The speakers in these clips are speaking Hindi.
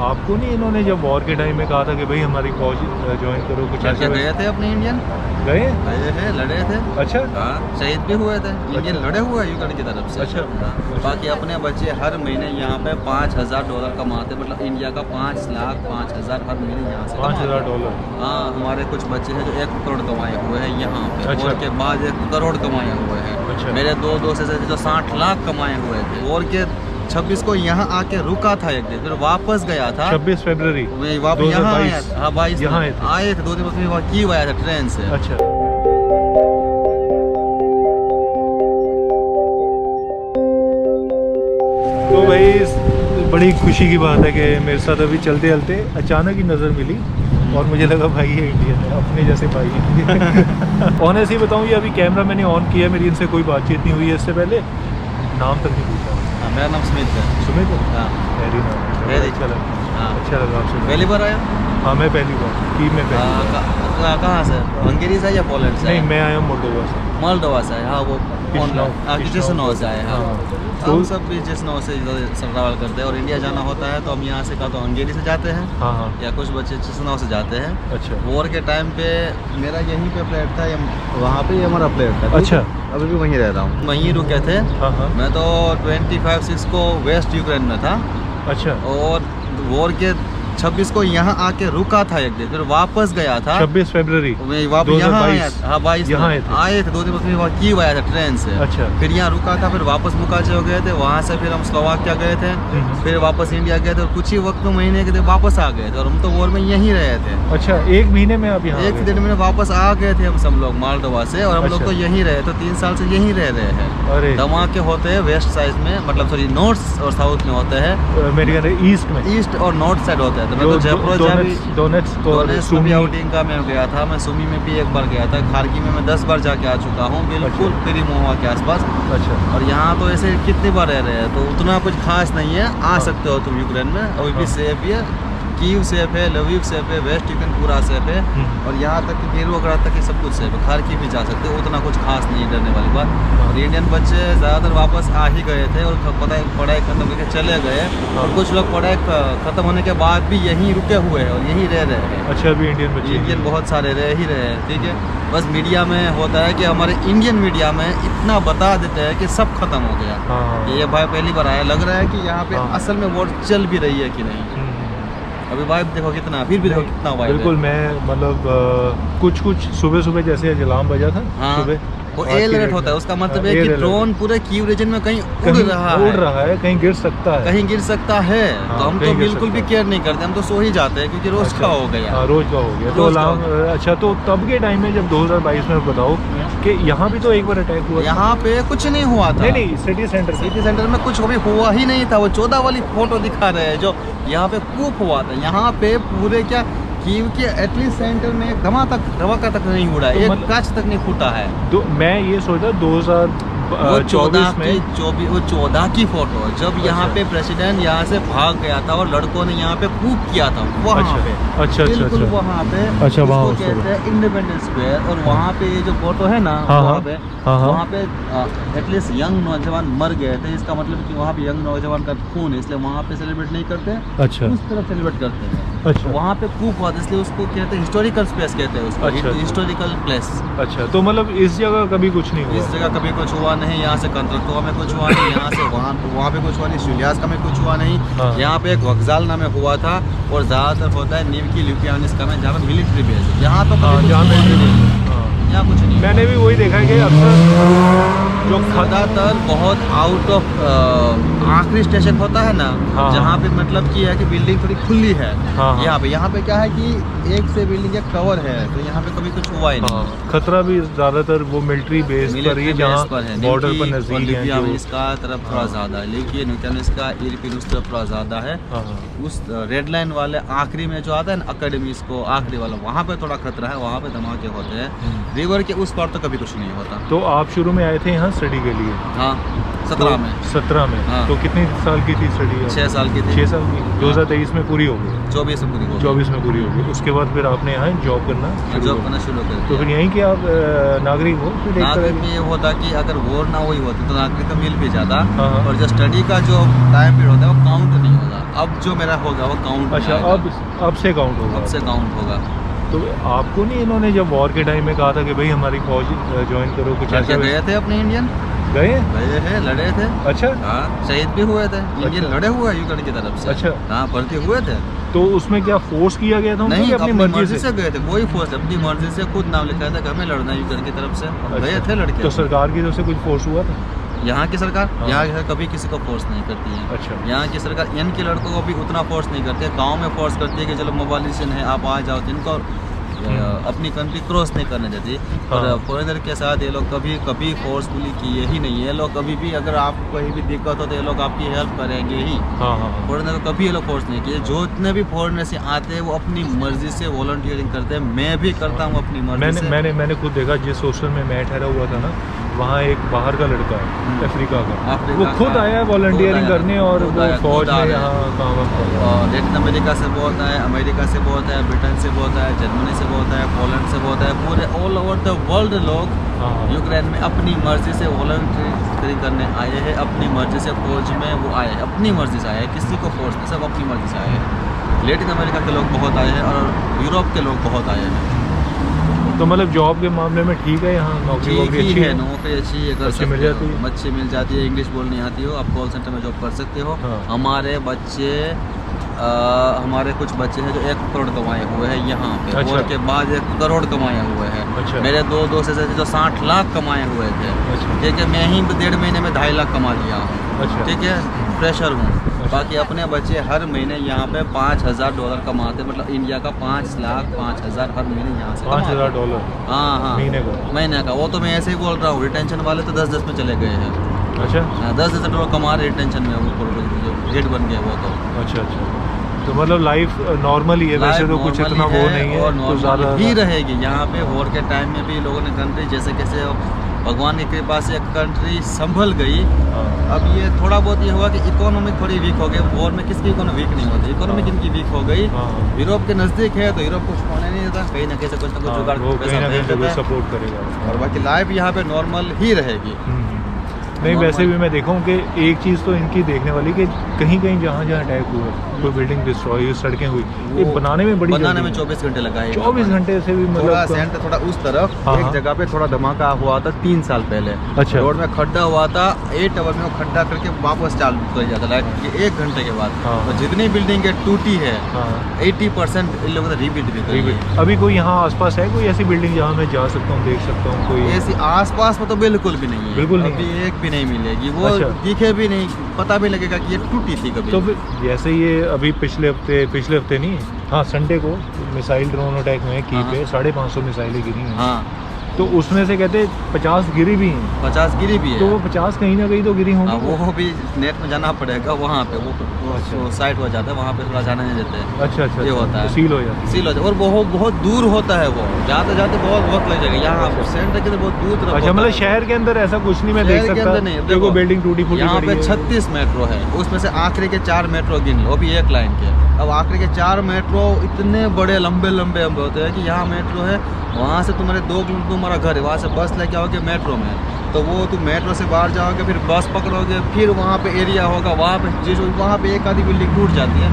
आपको नहीं इन्होंने जब वॉर के टाइम में कहा था कि भाई हमारी फौज ज्वाइन करो, कुछ ऐसे गए थे अपने इंडियन गए थे, लड़े थे। अच्छा हाँ, शहीद भी हुए थे। इंडियन लड़े हुए यूक्रेन की तरफ से। अच्छा। बाकी अपने बच्चे हर महीने यहाँ पे $5,000 कमाते, मतलब इंडिया का 5,05,000 हर महीने यहाँ से $5,000। हाँ, हमारे कुछ बच्चे हैं जो 1 करोड़ कमाए हुए हैं यहाँ पे। अच्छा। वॉर के बाद 1 करोड़ कमाए हुए हैं। अच्छा। मेरे दो दोस्त ऐसे जो 60 लाख कमाए हुए थे। वॉर के 26 को यहाँ आके रुका था एक दिन, फिर वापस गया था 26 फरवरी वापस यहाँ आया। हाँ 22 यहाँ आए थे 2 दिन बाद वहाँ की आया था ट्रेन से। अच्छा। तो भाई बड़ी खुशी की बात है कि मेरे साथ अभी चलते चलते अचानक ही नज़र मिली और मुझे लगा भाई ये इंडियन है, अपने जैसे भाई है। ऑनेस्टली बताऊँ, ये अभी कैमरा मैंने ऑन किया, मेरी इनसे कोई बातचीत नहीं हुई है इससे पहले, नाम तक नहीं पूछा। मेरा नाम सुमित है। सुमित? हाँ। वेरी नाम है, अच्छा लगा। हाँ। अच्छा लगा आपसे। पहली बार आया? हाँ मैं पहली बार टीम में पहली। कहाँ से? हंगेरी से या पोलैंड से? नहीं, मैं आया हूँ मोल्डोवा से। मोल्डोवा से। हाँ, वो किचिनौ से आए। हाँ, तो हम सब भी किचिनौ से ट्रैवल करते हैं और इंडिया जाना होता है तो हम यहाँ से का तो हंगेरी से जाते हैं। हाँ हाँ। या कुछ बच्चे किचिनौ से जाते हैं। अच्छा। वॉर के टाइम पे मेरा यहीं पे फ्लैट था, वहाँ पे हमारा फ्लैट था। अच्छा। अभी भी वहीं रह रहा हूँ, वहीं रुके थे। हाँ हाँ। मैं तो 25/6 को वेस्ट यूक्रेन में था। अच्छा। और वॉर के 26 को यहाँ आके रुका था एक दिन, फिर वापस गया था 26 फरवरी वापस यहाँ आया। हाँ 22 यहाँ आए थे 2 दिन बाद वहाँ की आया था ट्रेन से। अच्छा। फिर यहाँ रुका था, फिर वापस मुकाचे हो गए थे, वहाँ से फिर हम स्लोवाकिया गए थे, फिर वापस इंडिया गए थे और कुछ ही वक्त महीने के थे वापस आ गए थे और हम तो वॉर में यहीं रहे थे। अच्छा, 1 महीने में आप यहाँ? 1 दिन में वापस आ गए थे हम सब लोग मोल्डोवा से और हम लोग अच्छा। तो यहीं रहे, तो 3 साल से यहीं रह रहे हैं। अरे धमाके होते हैं वेस्ट साइड में, मतलब सॉरी नॉर्थ और साउथ में होते हैं। मेरे ख्याल से ईस्ट में, ईस्ट और नॉर्थ साइड होते हैं। तो मैं तो जयपुर डोनेट्स्क और सुमी आउटिंग का मैं गया था। मैं सुमी में भी 1 बार गया था। खारकी में मैं 10 बार जाके आ चुका हूँ, बिल्कुल पेरीमोवा के आसपास। अच्छा। और यहाँ तो ऐसे कितनी बार रह रहे हैं तो उतना कुछ खास नहीं है। आ सकते हो तुम यूक्रेन में, अभी भी सेफ है। कीव सेफ है, लवीव सेफ है, वेस्ट यूक्रेन पूरा सेफ है और यहाँ तक गिरोग्राद तक सब कुछ सेफ है। खारकी भी जा सकते हो, उतना कुछ खास नहीं है डरने वाली बात। और इंडियन बच्चे ज़्यादातर वापस आ ही गए थे और पढ़ाई खत्म करके चले गए और कुछ लोग पढ़ाई खत्म होने के बाद भी यहीं रुके हुए हैं और यहीं रह रहे हैं। अच्छा, अभी इंडियन बच्चे? इंडियन बहुत सारे रह ही रहे हैं। ठीक है, बस मीडिया में होता है कि हमारे इंडियन मीडिया में इतना बता देते हैं कि सब खत्म हो गया। हाँ। ये भाई पहली बार आया, लग रहा है कि यहाँ पे असल में वॉर चल भी रही है कि नहीं। अभी वाइब देखो कितना, फिर भी देखो कितना वाइब। बिल्कुल, मैं मतलब कुछ सुबह जैसे अलार्म बजा था। हाँ। सुबह वो एयर अलर्ट होता है, उसका मतलब है कि ड्रोन पूरे कीव रीजन में कहीं उड़ रहा है, कहीं गिर सकता है, कहीं गिर सकता है। तो हम तो बिल्कुल भी केयर नहीं करते, हम तो सो ही जाते हैं क्योंकि रोज का हो गया। रोज का हो गया तो अलार्म। अच्छा, तो तब के टाइम में जब 2022 में बताओ कि यहाँ भी तो एक बार अटैक हुआ? यहाँ पे कुछ नहीं हुआ था। नहीं, सिटी सेंटर में कुछ भी हुआ ही नहीं था। वो 14 वाली फोटो दिखा रहे हैं जो यहाँ पे कूप हुआ था। यहाँ पे पूरे क्या कीव के एटलीस्ट सेंटर में एक धमाका तक नहीं उड़ा, तो एक कांच तक नहीं फूटा है। मैं ये सोचा 2014 में 14 की फोटो जब यहाँ पे प्रेसिडेंट यहाँ से भाग गया था और लड़कों ने यहाँ पे कूप किया था वहाँ पे। अच्छा। बिल्कुल वहाँ पे। अच्छा, वहाँ कहते हैं इंडिपेंडेंस स्क्वायर और वहाँ पे ये जो फोटो है ना, वहाँ पे एटलीस्ट यंग नौजवान मर गए थे। इसका मतलब कि वहाँ पे यंग नौजवान का खून है, इसलिए वहाँ पे सेलिब्रेट नहीं करते। अच्छा। उस तरफ सेलिब्रेट करते हैं। अच्छा। वहाँ पे कूप हुआ इसलिए उसको कहते हैं हिस्टोरिकल स्पेस कहते हैं उसको। अच्छा। Historical place. अच्छा, तो मतलब इस जगह कभी कुछ नहीं हुआ? इस जगह कभी कुछ हुआ नहीं। यहाँ से कंट्रक्टोवा में कुछ हुआ नहीं, यहाँ से वहाँ पे कुछ हुआ नहीं, शुलियास्का में कुछ हुआ नहीं। यहाँ पे एक वक्जाल में हुआ था और ज़्यादातर होता है नीवकी ल्यूपियानिस्का में जहाँ पे मिलिट्री बेस है। यहाँ तो यहाँ कुछ नहीं। मैंने भी वही देखा है कि अक्सर जो ज़्यादातर बहुत आउट ऑफ आखिरी स्टेशन होता है ना, जहाँ पे मतलब कि है कि बिल्डिंग थोड़ी खुली है। यहाँ पे क्या है कि एक से बिल्डिंग एक कवर है, तो यहाँ पे कभी कुछ हुआ ही नहीं। खतरा भी ज़्यादातर वो मिलिट्री बेस पर ही जहाँ बॉर्डर पर नजदीक है। इसका तरफ थोड़ा ज़्यादा है, लेकिन इसका इरपिन उस तरफ थोड़ा ज़्यादा है। उस रेड लाइन वाले आखिरी में जो आता है ना अकेडमी, को आखिरी वाला, वहाँ पे थोड़ा खतरा है, वहाँ पे धमाके होते हैं। रिवर के उस पार तो कभी कुछ नहीं होता। तो आप शुरू में आए थे यहाँ स्टडी के लिए? हाँ, 17 में। हाँ। तो कितनी साल की थी स्टडी? 6 साल की थी। 6 साल की। 2023 में पूरी हो गई? 24 में पूरी हो गई। उसके बाद फिर आपने यहाँ जॉब करना शुरू कर? तो फिर यहीं के आप नागरिक हो? नागरिक में ये होता कि अगर वोर ना हुई होती तो नागरिक का मिल भी जाता और जो स्टडी का जो टाइम पीरियड होता है वो काउंट नहीं होता। अब जो मेरा होगा वो काउंट। अच्छा, अब से काउंट होगा। अब से काउंट होगा। तो आपको नहीं इन्होंने जब वॉर के टाइम में कहा था कि भाई हमारी फौज ज्वाइन करो, कुछ ऐसा गए थे अपने इंडियन, गए हैं, लड़े थे। अच्छा, हाँ, शहीद भी हुए थे। इंडियन लड़े हुए यूक्रेन की तरफ से। अच्छा, हाँ, भर्ती हुए थे। तो उसमें क्या फोर्स किया गया था? नहीं, अपनी मर्जी से गए थे। कोई फोर्स अपनी मर्जी से खुद नाम लिखाया था कि हमें लड़ना है यूक्रेन की तरफ से। गए थे लड़के। तो सरकार की तरफ से कुछ फोर्स हुआ था? यहाँ की सरकार, हाँ। यहाँ की सरकार कभी किसी को फोर्स नहीं करती है। अच्छा, यहाँ की सरकार इनके लड़कों को भी उतना फोर्स नहीं करती है। गाँव में फोर्स करती है कि चलो मोबालिशन है, आप आ जाओ। तो इनको अपनी कंट्री क्रॉस नहीं करने देती। और हाँ। फॉरेनर के साथ ये लोग कभी फोर्सफुली किए ही नहीं है। ये लोग कभी भी अगर आपको कहीं भी दिक्कत हो तो ये लोग आपकी हेल्प करेंगे ही। हाँ हाँ। फॉरेनर को कभी ये लोग फोर्स नहीं किए। जो इतने भी फॉरेनर से आते हैं वो अपनी मर्जी से वॉलंटियरिंग करते हैं। मैं भी करता हूँ अपनी मर्जी से। मैंने खुद देखा, जिस हॉस्टल में मैं ठहरा हुआ था ना, वहाँ एक बाहर का लड़का है अफ्रीका का, वो खुद आया है वॉलंटियरिंग करने, और वो फौज में यहाँ काम कर रहा है। लैटिन अमेरिका से बहुत है, अमेरिका से बहुत है, ब्रिटेन से बहुत है, जर्मनी से बहुत है, पोलैंड से बहुत है। पूरे ऑल ओवर द वर्ल्ड लोग यूक्रेन में अपनी मर्जी से वॉलंटियरिंग करने आए हैं। अपनी मर्जी से फौज में वो आए हैं, अपनी मर्जी से आए हैं, किसी को फोर्स नहीं, सब अपनी मर्जी से आए हैं। लैटिन अमेरिका के लोग बहुत आए हैं और यूरोप के लोग बहुत आए हैं। तो मतलब जॉब के मामले में ठीक है यहाँ? नौकरी अच्छी है? नौकरी अच्छी है, अच्छी मिल जाती है, अच्छी मिल जाती है। इंग्लिश बोलनी आती हो, आप कॉल सेंटर में जॉब कर सकते हो। हाँ। हमारे कुछ बच्चे हैं जो 1 करोड़ कमाए हुए हैं यहाँ पे। अच्छा। और के बाद 1 करोड़ कमाए हुए हैं। अच्छा। मेरे दो दोस्त ऐसे थे जो 60 लाख कमाए हुए थे। अच्छा। ठीक है, मैं ही 1.5 महीने में 2.5 लाख कमा लिया हूँ। अच्छा। ठीक है, फ्रेशर हूँ। अच्छा। बाकी अपने बच्चे हर महीने यहाँ पे $5,000 कमाते, मतलब इंडिया का 5,05,000 हर महीने यहाँ से $5,000? हाँ हाँ, महीने का। वो तो मैं ऐसे ही बोल रहा हूँ। रिटेंशन वाले तो 10-10 में चले गए हैं। अच्छा, $10,000 कमा रहे रिटेंशन में, वो हेड बन गए वो तो। अच्छा। तो मतलब लाइफ नॉर्मल ही है वैसे तो, कुछ इतना वो नहीं है और तो ज़्यादा ही रहेगी यहाँ पे। वॉर के टाइम में भी लोगों ने कंट्री जैसे कैसे भगवान की कृपा से कंट्री संभल गई। अब ये थोड़ा बहुत ये हुआ कि इकोनॉमिक थोड़ी वीक हो गई। वॉर में किसकी इकोनॉमी वीक नहीं होती, इकोनॉमिक इनकी वीक हो गई। यूरोप के नज़दीक है तो यूरोप कुछ होने नहीं देता, कहीं ना कहीं से कुछ ना कुछ जुगाड़ सपोर्ट करेगा। और बाकी लाइफ यहाँ पे नॉर्मल ही रहेगी। नहीं, वैसे भी मैं देखा हूँ कि एक चीज़ तो इनकी देखने वाली कि कहीं कहीं जहाँ अटैक हुआ, कोई बिल्डिंग डिस्ट्रॉय हुई, सड़कें हुई, ये बनाने में 24 घंटे लगाए। 24 घंटे से भी मतलब थोड़ा उस तरफ एक जगह पे थोड़ा धमाका हुआ था 3 साल पहले। अच्छा। रोड में खड्डा हुआ था, 8 आवर में वो खड्डा करके वापस चालू कर जाता लाइक 1 घंटे के बाद। तो जितनी बिल्डिंग टूटी है 80% इन लोगों ने रीबिल्ड भी करी। अभी कोई यहाँ आसपास है कोई ऐसी बिल्डिंग जहाँ मैं जा सकता हूँ, देख सकता हूँ? कोई ऐसी आसपास में तो बिल्कुल भी नहीं है, बिल्कुल अभी एक भी नहीं मिलेगी। वो अच्छा। दिखे भी नहीं, पता भी लगेगा कि ये टूटी थी कभी। तो फिर जैसे ये अभी पिछले हफ्ते नहीं, हाँ संडे को मिसाइल ड्रोन अटैक में की पे 550 मिसाइलें गिरी हैं। हाँ, तो उसमें से कहते 50 गिरी भी हैं। 50 गिरी भी है। तो वो 50 कहीं ना कहीं तो गिरी होंगी। वो भी नेट में जाना पड़ेगा वहाँ पे। वो साइट हो जाता है, वहाँ पे थोड़ा जाने नहीं देते हैं। अच्छा, ये होता है, सील हो जाता है। और बहुत दूर होता है वो, जाते बहुत लग जाएगा। यहाँ सेंटर के बहुत दूर। अच्छा, मतलब शहर के अंदर ऐसा कुछ नहीं मैं देख सकता? देखो बिल्डिंग टूटी फूटी यहाँ पे 36 मेट्रो है, उसमें से आखिरी के 4 मेट्रो गिन लो, अभी एक लाइन के। अब आखिरी के 4 मेट्रो इतने बड़े लंबे होते हैं कि यहाँ मेट्रो है, वहाँ से तुम्हारे 2 किलोमीटर तुम्हारा घर है, वहाँ से बस लेके आओगे मेट्रो में, तो वो तुम मेट्रो से बाहर जाओगे, फिर बस पकड़ोगे, फिर वहाँ पे एरिया होगा, वहाँ पे एक आधी बिल्डिंग टूट जाती है।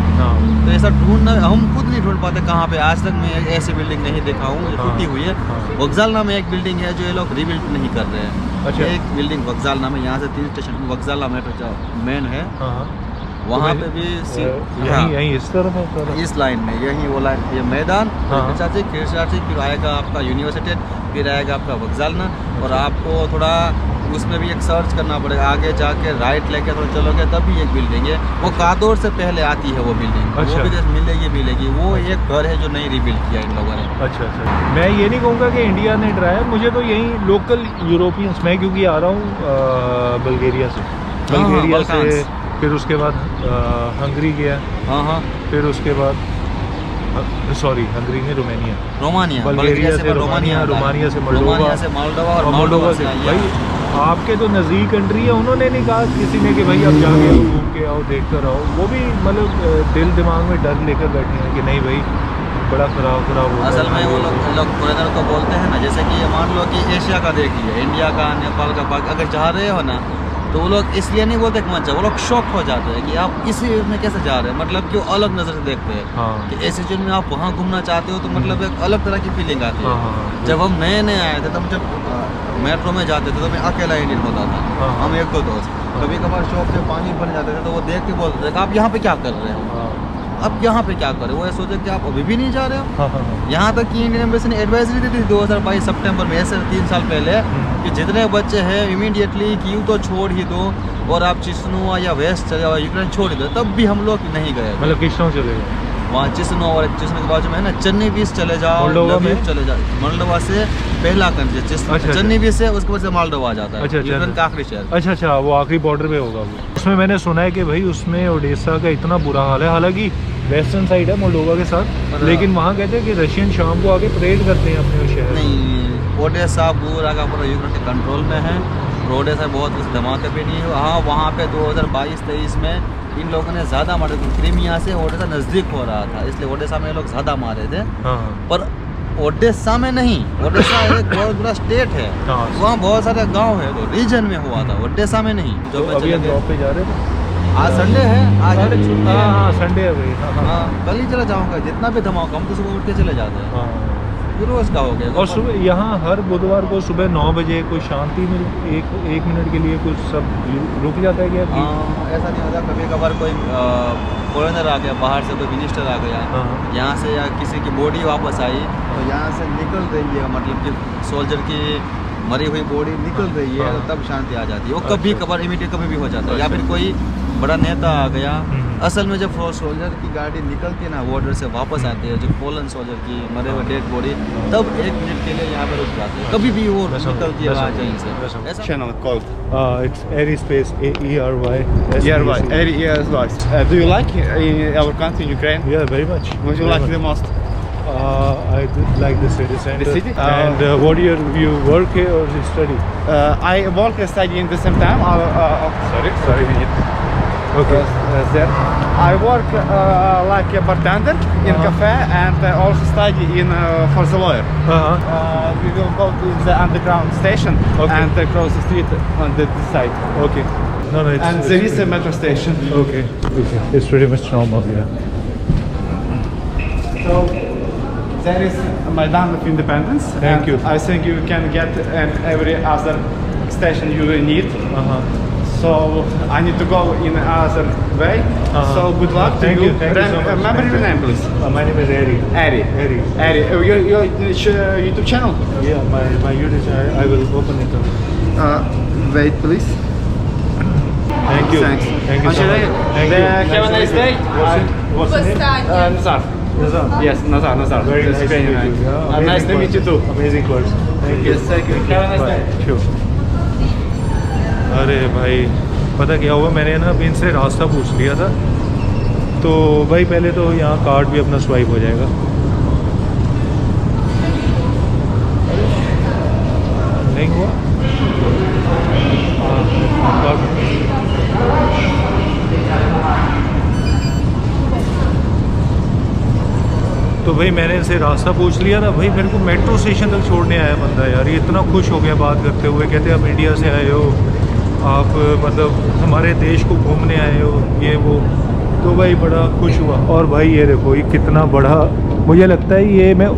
तो ऐसा ढूंढना हम खुद नहीं ढूंढ पाते कहाँ पे। आज तक मैं ऐसी बिल्डिंग नहीं देखा हूँ जो टूटी हुई है। वक्जाल में एक बिल्डिंग है जो ये लोग रीबिल्ड नहीं कर रहे हैं। अच्छा। एक बिल्डिंग वक्जाल में, यहाँ से 3 स्टेशन वक्जाल मेट्रो मेन है, वहाँ पे भी यहीं इस तरफ है, इस लाइन में, यही वो लाइन, ये मैदान, फिर आएगा आपका यूनिवर्सिटी, फिर आएगा आपका वक्जालना। और आपको थोड़ा उसमें भी एक सर्च करना पड़ेगा, आगे जाके राइट लेके थोड़ा चलोगे तभी एक बिल्डिंग है, वो कादोर से पहले आती है वो बिल्डिंग। अच्छा। वो भी मिलेगी। वो एक घर है जो नहीं रिबिल्ड किया इन लोगों ने। अच्छा। मैं ये नहीं कहूँगा कि इंडिया ने डराया, मुझे तो यहीं लोकल यूरोपियंस, मैं क्योंकि आ रहा हूँ बल्गेरिया से, फिर उसके बाद हंगरी गया। फिर उसके बाद हंगरी नहीं, रोमानिया, बल्गेरिया से रोमानिया से मोल्डोवा और मोल्डोवा से। भाई आपके तो नज़दीक कंट्री है, उन्होंने नहीं कहा किसी ने कि भाई आप जाके घूम के आओ, देख कर आओ। वो भी मतलब दिल दिमाग में डर लेकर बैठे हैं कि नहीं भाई बड़ा खराब होगा। असल में वो लोग फॉरेनर को बोलते हैं ना, जैसे कि ये मान लो कि एशिया का देख लिया, इंडिया का, नेपाल का, अगर जा रहे हो ना तो वो लोग इसलिए नहीं बोलते कि मत जाओ, वो लोग शॉक हो जाते हैं कि आप इसी में कैसे जा रहे हैं, मतलब कि वो अलग नज़र से देखते हैं हाँ। कि ऐसे चीज़ में आप वहाँ घूमना चाहते हो तो मतलब एक अलग तरह की फीलिंग आती है। हाँ। जब हम नए नए आए थे तब जब मेट्रो में जाते थे तो मैं अकेला इंडियन होता था, हाँ। हम एक दो दोस्त, कभी कभार शॉप से पानी भर जाते थे तो वो देख के बोलते थे कि आप यहाँ पे क्या कर रहे हो, अब यहाँ पे क्या करें। वो ये सोचे कि आप अभी भी नहीं जा रहे हो। हाँ। यहाँ तक कि इंडियन एम्बेसी ने एडवाइजरी दी थी 2022 सितंबर में, ऐसे 3 साल पहले, कि जितने बच्चे हैं इमीडिएटली कीव तो छोड़ ही दो और आप चिस्नुआ या वेस्ट चले जाओ, यूक्रेन छोड़ ही दो। तब भी हम लोग नहीं गए, मतलब किस तरह चले गए वहाँ चिस्नुआ और चिस्नु के बाजू में है ना चन्नीबीस चले जाओ, मोल्डोवा लवीव में? चले जाओ। मोल्डोवा से पहला कंट्री अच्छा। चन्नीबीस से, उसके बाद से मोल्डोवा आ जाता है, अच्छा। यूक्रेन का आखिरी शहर। अच्छा, वो आखिरी बॉर्डर पे होगा वो। उसमें मैंने सुना है कि भाई उसमें ओडेसा का इतना बुरा हाल है, हालांकि वेस्टर्न साइड है मोल्डोवा के साथ, लेकिन वहाँ कहते हैं कि रशियन शाम को आके परेड करते हैं अपने उस शहर। नहीं, ओडेसा पूरा का पूरा यूक्रेन के कंट्रोल में है, ओडेसा बहुत कुछ धमाके भी नहीं हुआ। हाँ, वहाँ पे 2022-23 में इन लोगों ने ज़्यादा मारे थे, क्रीमिया से ओडेसा नज़दीक हो रहा था, इसलिए ओडेसा में लोग ज़्यादा मारे थे। हाँ। पर ओडेसा में नहीं, ओडेसा एक बहुत बड़ा स्टेट है, हाँ। वहाँ बहुत सारे गांव है, तो रीजन में हुआ था, ओडेसा में नहीं। तो अभी हम जॉब पे जा रहे थे, आज संडे है, आज हमें छुट्टी है। हाँ संडे है भाई। हाँ, कल ही चला जाऊँगा, जितना भी धमाका, हम तो सुबह उठ के चले जाते हैं, हाँ। फिर रोज का हो गया। और सुबह यहाँ हर बुधवार को सुबह 9 बजे कोई शांति मिल एक मिनट के लिए कुछ सब रुक जाता है क्या? ऐसा नहीं होता, कभी कभार कोई फॉरेनर आ गया, बाहर से कोई मिनिस्टर आ गया, हाँ। यहाँ से या किसी की बॉडी वापस आई तो यहाँ से निकल रही है, मतलब कि सोल्जर की मरी हुई बॉडी निकल रही है, हाँ। तो तब शांति आ जाती है। वो अच्छा। कभी कभार इमीडिएट कभी भी हो जाता है, या फिर कोई बड़ा नेता आ गया। असल में जब सोल्जर की गाड़ी निकलती है ना बॉर्डर से वापस आती है, जो पोलन सोल्जर की मरे हुए डेड बॉडी, तब 1 मिनट के लिए यहाँ पे रुक जाते हैं, कभी भी वो निकलती है वहाँ कहीं से। ऐसा Channel called It's Airspace, AERY. ERY. ERY. Do you like our country in Ukraine? Yeah, very much. What do you like the most? I like the city center. The city? And what do you work here or you study? I work and study in the same time. Sorry, minute. Okay. There. I work like a bartender in cafe and also study in for the lawyer. We will go to the underground station and cross the street on this side. Okay. No, it's, And there is a metro station. Okay. It's pretty much normal, yeah. So there is Maidan of Independence. Thank you. I think you can get every other station you will need. So I need to go in another way. So good luck to Thank you. you. Thank you so much. Remember your name, please. My name is Eri. Ari. Eri. Ari. Your YouTube channel. Yeah, my YouTube channel. I will open it up. Wait, please. Thank you. Thanks. Thank you so much. Thank you. Have a nice day. What's your name? Nazar. Nazar. Yes, Nazar. Very That's nice to Ukrainian meet you. name. Nice to meet you too. Amazing person. Thank you. Yes, thank you. Have a nice Bye. day. Sure. अरे भाई पता क्या हुआ, मैंने ना अभी इनसे रास्ता पूछ लिया था, तो भाई पहले तो यहाँ कार्ड भी अपना स्वाइप हो जाएगा। नहीं हुआ? तो भाई मैंने इनसे रास्ता पूछ लिया था। भाई मेरे को मेट्रो स्टेशन तक छोड़ने आया बंदा यार, ये इतना खुश हो गया बात करते हुए। कहते आप इंडिया से आए हो, आप मतलब हमारे देश को घूमने आए हो, ये वो। तो भाई बड़ा खुश हुआ। और भाई ये देखो ये कितना बड़ा, मुझे लगता है ये मैं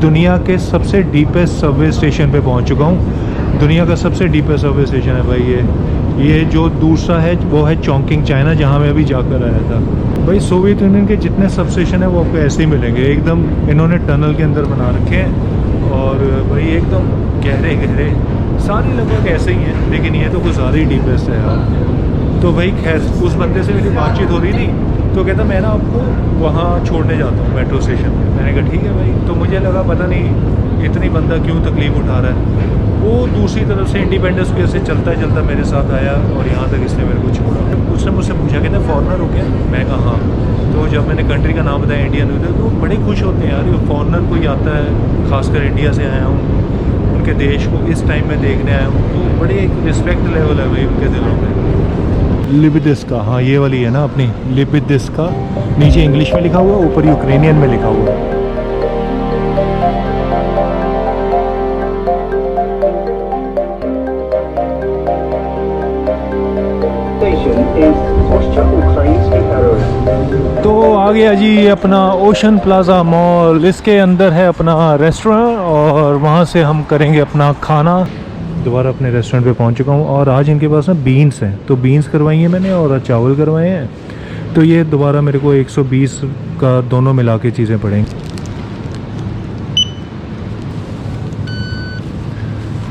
दुनिया के सबसे डीपेस्ट सबवे स्टेशन पे पहुंच चुका हूँ। दुनिया का सबसे डीपेस्ट सबवे स्टेशन है भाई ये जो दूसरा है वो है चोंकिंग चाइना, जहाँ मैं अभी जाकर आया था। भाई सोवियत यूनियन के जितने सब स्टेशन है वो आपको ऐसे ही मिलेंगे, एकदम इन्होंने टनल के अंदर बना रखे हैं और भाई एकदम गहरे गहरे, सारे लगभग ऐसे ही हैं, लेकिन ये तो कुछ ज़्यादा ही डीपेस्ट है यार। तो भाई खैर उस बंदे से मेरी बातचीत हो रही थी, तो कहता मैं ना आपको वहाँ छोड़ने जाता हूँ मेट्रो स्टेशन पे। मैंने कहा ठीक है भाई। तो मुझे लगा पता नहीं इतनी बंदा क्यों तकलीफ़ उठा रहा है। वो दूसरी तरफ से इंडिपेंडेंस पे से चलता मेरे साथ आया और यहाँ तक इसने मेरे को छोड़ा। उसने मुझसे पूछा कहते फॉरनर हो क्या? मैं कहा हाँ। तो जब मैंने कंट्री का नाम बताया इंडियन हुए तो बड़े खुश होते हैं यार, ये फॉरनर कोई आता है, खासकर इंडिया से आया हूँ, उनके देश को इस टाइम में देखने आया हूँ, तो बड़े एक रिस्पेक्ट लेवल है भाई उनके दिलों में। लिबिदिस्का, हाँ ये वाली है ना अपनी लिबिदिस्का, नीचे इंग्लिश में लिखा हुआ, ऊपर यूक्रेनियन में लिखा हुआ है। तो आ गया जी अपना ओशन प्लाजा मॉल, इसके अंदर है अपना रेस्टोरेंट और वहाँ से हम करेंगे अपना खाना। दोबारा अपने रेस्टोरेंट पे पहुँच चुका हूँ और आज इनके पास ना बीन्स हैं, तो बीन्स करवाई हैं मैंने और चावल करवाए हैं। तो ये दोबारा मेरे को 120 का दोनों मिला के चीज़ें पड़ेंगी।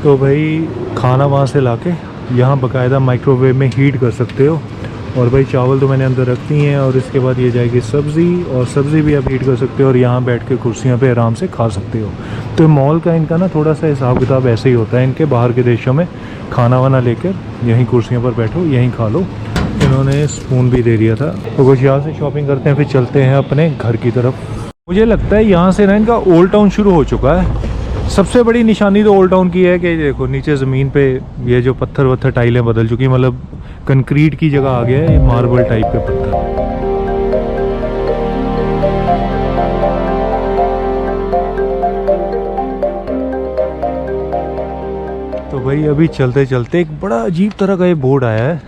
तो भाई खाना वहाँ से लाके यहाँ बाकायदा माइक्रोवेव में हीट कर सकते हो। और भाई चावल तो मैंने अंदर रख दी हैं और इसके बाद ये जाएगी सब्ज़ी, और सब्ज़ी भी आप हीट कर सकते हो और यहाँ बैठ के कुर्सियों पे आराम से खा सकते हो। तो मॉल का इनका ना थोड़ा सा हिसाब किताब ऐसे ही होता है, इनके बाहर के देशों में खाना वाना लेकर यहीं कुर्सियों पर बैठो, यहीं खा लो। इन्होंने स्पून भी दे दिया था। तो कुछ यहाँ से शॉपिंग करते हैं, फिर चलते हैं अपने घर की तरफ। मुझे लगता है यहाँ से ना इनका ओल्ड टाउन शुरू हो चुका है। सबसे बड़ी निशानी तो ओल्ड टाउन की है कि देखो नीचे ज़मीन पे ये जो पत्थर वत्थर टाइलें बदल चुकी, मतलब कंक्रीट की जगह आ गया है ये मार्बल टाइप के पत्थर। तो भाई अभी चलते चलते एक बड़ा अजीब तरह का ये बोर्ड आया है,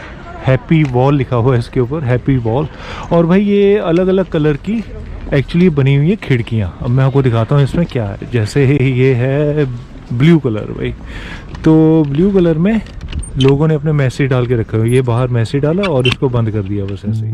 हैप्पी वॉल लिखा हुआ है इसके ऊपर, हैप्पी वॉल। और भाई ये अलग अलग कलर की एक्चुअली बनी हुई है खिड़कियाँ। अब मैं आपको दिखाता हूँ इसमें क्या है। जैसे ये है ब्लू कलर भाई, तो ब्लू कलर में लोगों ने अपने मैसेज डाल के रखा हुआ, ये बाहर मैसेज डाला और इसको बंद कर दिया बस ऐसे ही।